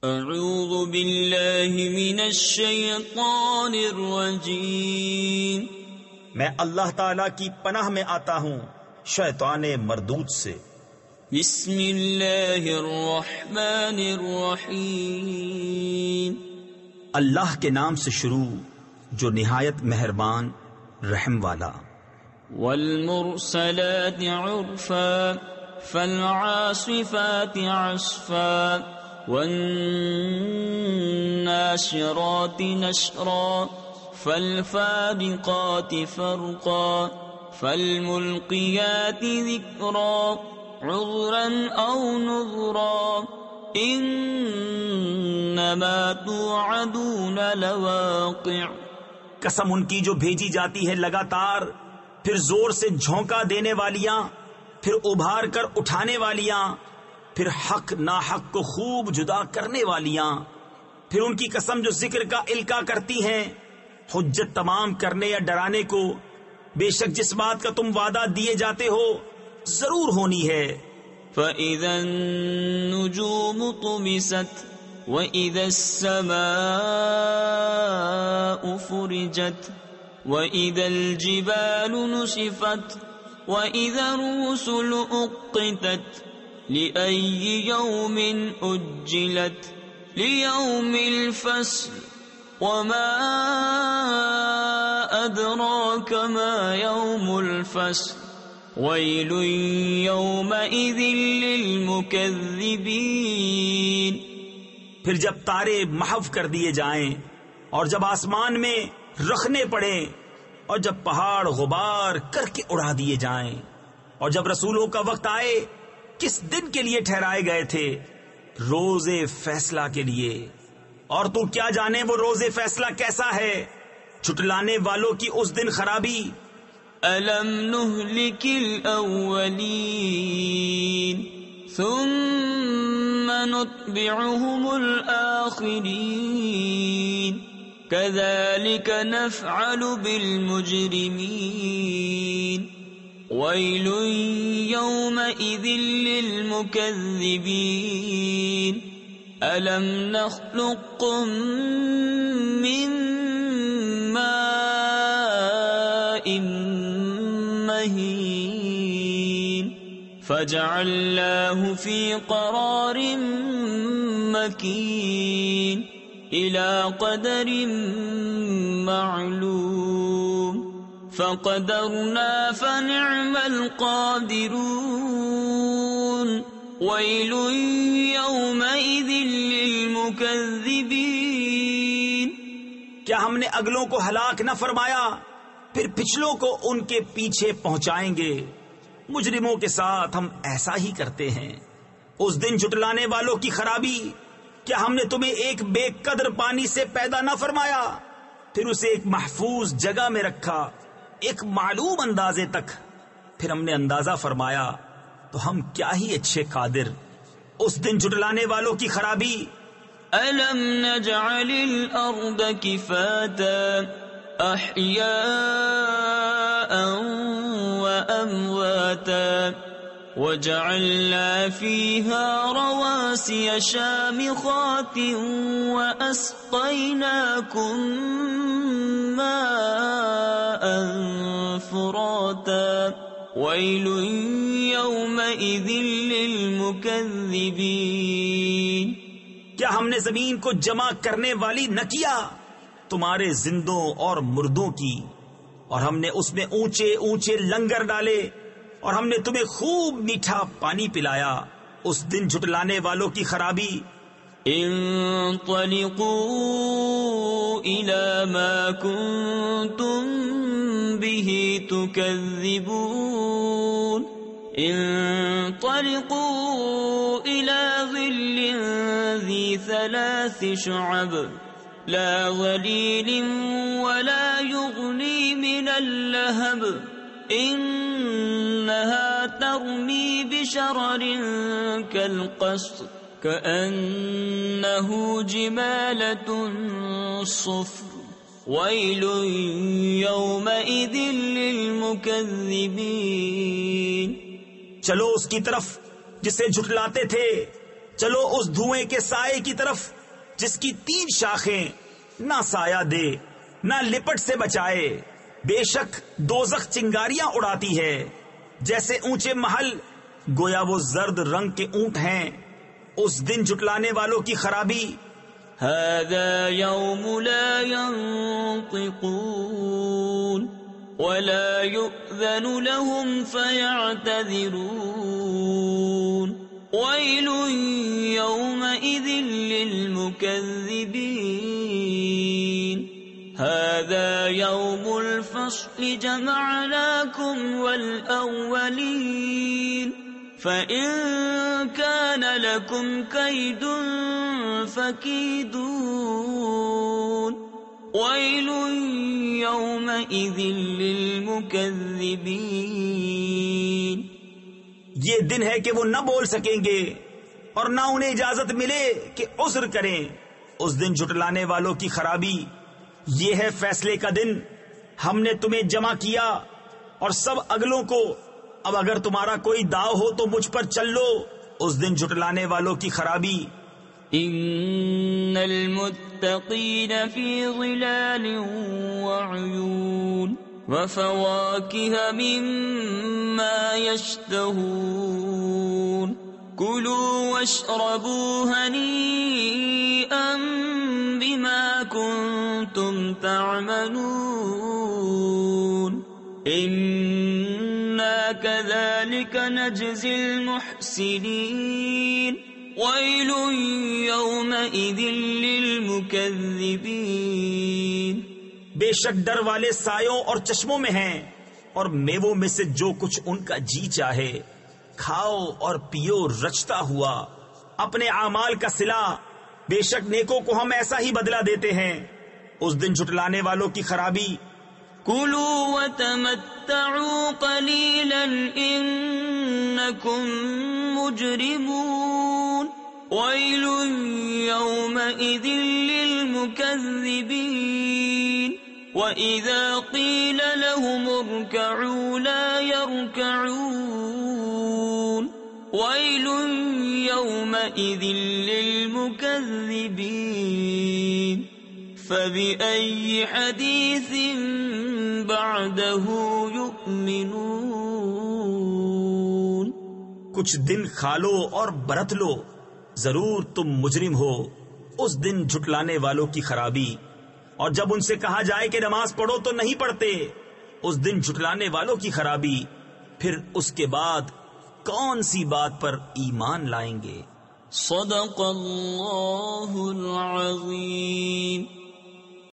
اعوذ باللہ من الشیطان الرجیم، میں اللہ تعالی کی پناہ میں آتا ہوں شیطان مردود سے۔ بسم اللہ الرحمن الرحیم، اللہ کے نام سے شروع جو نہایت مہربان رحم والا۔ والمرسلات عرفا فالعاصفات عصفا والناشرات نشرا فالفارقات فرقا فالملقيات ذكرا عذرا أو نذرا إنما توعدون لواقع۔ قسم ان کی جو بھیجی جاتی ہے لگاتار، پھر زور سے جھونکا دینے والیاں، پھر ابھار کر اٹھانے والیاں، پھر حق ناحق کو خوب جدا کرنے والیاں، پھر ان کی قسم جو ذکر کا القا کرتی ہیں، حجت تمام کرنے یا ڈرانے کو۔ بے شک جس بات کا تم وعدہ دیے جاتے ہو ضرور ہونی ہے۔ فَإِذَا النُّجُومُ طُمِسَتْ وَإِذَا السَّمَاءُ فُرِجَتْ وَإِذَا الْجِبَالُ نُسِفَتْ وَإِذَا الرُّسُلُ أُقِّتَتْ لِأَيِّ يَوْمٍ أُجِّلَتْ لِيَوْمِ الْفَصْلِ وَمَا أَدْرَاكَ مَا يَوْمُ الْفَصْلِ وَيْلٌ يَوْمَئِذٍ لِّلْمُكَذِّبِينَ۔ پھر جب تارے محو کر دیے جائیں اور جب آسمان میں رخنے پڑیں اور جب پہاڑ غبار کر کے اڑا دیے جائیں اور جب رسولوں کا وقت آئے، کس دن کے لیے ٹھہرائے گئے تھے؟ روز فیصلہ کے لیے۔ اور تو کیا جانے وہ روز فیصلہ کیسا ہے؟ جھٹلانے والوں کی اس دن خرابی۔ أَلَمْ نُهْلِكِ الْأَوَّلِينَ ثُمَّ نُتْبِعُهُمُ الْآخِرِينَ كَذَلِكَ نَفْعَلُ بِالْمُجْرِمِينَ وَيْلٌ يَوْمَئِذٍ لِّلْمُكَذِّبِينَ أَلَمْ نَخْلُقكُّم مِّن مَّاءٍ مَّهِينٍ فَجَعَلْنَاهُ فِي قَرَارٍ مَّكِينٍ إِلَى قَدَرٍ مَّعْلُومٍ فَقَدَرْنَا فَنِعْمَ الْقَادِرُونَ وَيْلٌ يَوْمَئِذٍ لِّلْمُكَذِّبِينَ۔ کیا ہم نے اگلوں کو ہلاک نہ فرمایا، پھر پچھلوں کو ان کے پیچھے پہنچائیں گے۔ مجرموں کے ساتھ ہم ایسا ہی کرتے ہیں۔ اس دن جھٹلانے والوں کی خرابی۔ کیا ہم نے تمہیں ایک بے قدر پانی سے پیدا نہ فرمایا، پھر اسے ایک محفوظ جگہ میں رکھا ایک معلوم اندازے تک، پھر ہم نے اندازہ فرمایا تو ہم کیا ہی اچھے قادر۔ اس دن جھٹلانے والوں کی خرابی۔ أَلَمْ نَجْعَلِ الْأَرْضَ كِفَاتًا أَحْيَاءً وَأَمْوَاتًا وَجَعَلْنَا فِيهَا رَوَاسِيَ شَامِخَاتٍ وَأَسْقَيْنَاكُم مَّاءً فُرَاتًا وَيْلٌ يَوْمَئِذٍ لِّلْمُكَذِّبِينَ۔ کیا ہم نے زمین کو جمع کرنے والی نہ کیا تمہارے زندوں اور مردوں کی، اور ہم نے اس میں اونچے اونچے لنگر ڈالے، اور ہم نے تمہیں خوب میٹھا پانی پلایا۔ اس دن جھٹلانے والوں کی خرابی۔ انطلقوا إلى ما كنتم به تكذبون انطلقوا إلى ظل ذي 3 شعب لا ظليل ولا يغني من اللهب إنها ترمي بشرر كالقصر كأنه جمالة صفر ويل يومئذ للمكذبين۔ چلو اس کی طرف جسے جھٹلاتے تھے، چلو اس دھوئیں کے سائے کی طرف جس کی 3 شاخیں نہ سایہ دے نہ لپٹ سے بچائے. بے شک دوزخ چنگاریاں اڑاتی ہے جیسے اونچے محل، گویا وہ زرد رنگ کے اونٹ ہیں. اس دن جھٹلانے والوں کی خرابی. هذا يوم لا ينطقون ولا يؤذن لهم فيعتذرون ويل يومئذ للمكذبين. هذا يوم الفصل جمعناكم والأولين فإن كان لكم كيد فكيدون ويل يومئذ للمكذبين. یہ دن ہے کہ وہ نہ بول سکیں گے اور نہ انہیں اجازت ملے کہ عذر کریں. اس دن جھٹلانے والوں کی خرابی. یہ ہے فیصلے کا دن. ہم نے تمہیں جمع کیا اور سب اگلوں کو. اب اگر تمہارا کوئی داؤ ہو تو مجھ پر چل لو. اس دن جھٹلانے والوں کی خرابی. ان المتقین فی ظلال وعیون وفواکہ مما یشتہون کلوا واشربوا ہنیئا بما کنتم تعملون انا كذلك نجزي المحسنين ويل يومئذ للمكذبين. بے شک ڈر والے سایوں اور چشموں میں ہیں اور میووں میں سے جو کچھ ان کا جی چاہے کھاؤ اور پیو رچتا ہوا اپنے اعمال کا صلہ. بے شک نیکوں کو ہم ایسا ہی بدلہ دیتے ہیں. اس دن جھٹلانے والوں کی خرابی. کلوا وتمتعوا قلیلا انکم مجرمون ویل یومئذ للمکذبین وَإِذَا قِيلَ لَهُمُ ارْكَعُوا لَا يَرْكَعُونَ وَيْلٌ يَوْمَئِذٍ لِّلْمُكَذِّبِينَ فَبِأَيِّ حَدِيثٍ بَعْدَهُ يُؤْمِنُونَ. کچھ دن کھا لو اور برت لو، ضرور تم مجرم ہو. اس دن جھٹلانے والوں کی خرابی. اور جب ان سے کہا جائے کہ نماز پڑھو تو نہیں پڑھتے. اس دن جھٹلانے والوں کی خرابی. پھر اس کے بعد کون سی بات پر ایمان لائیں گے؟ صدق اللہ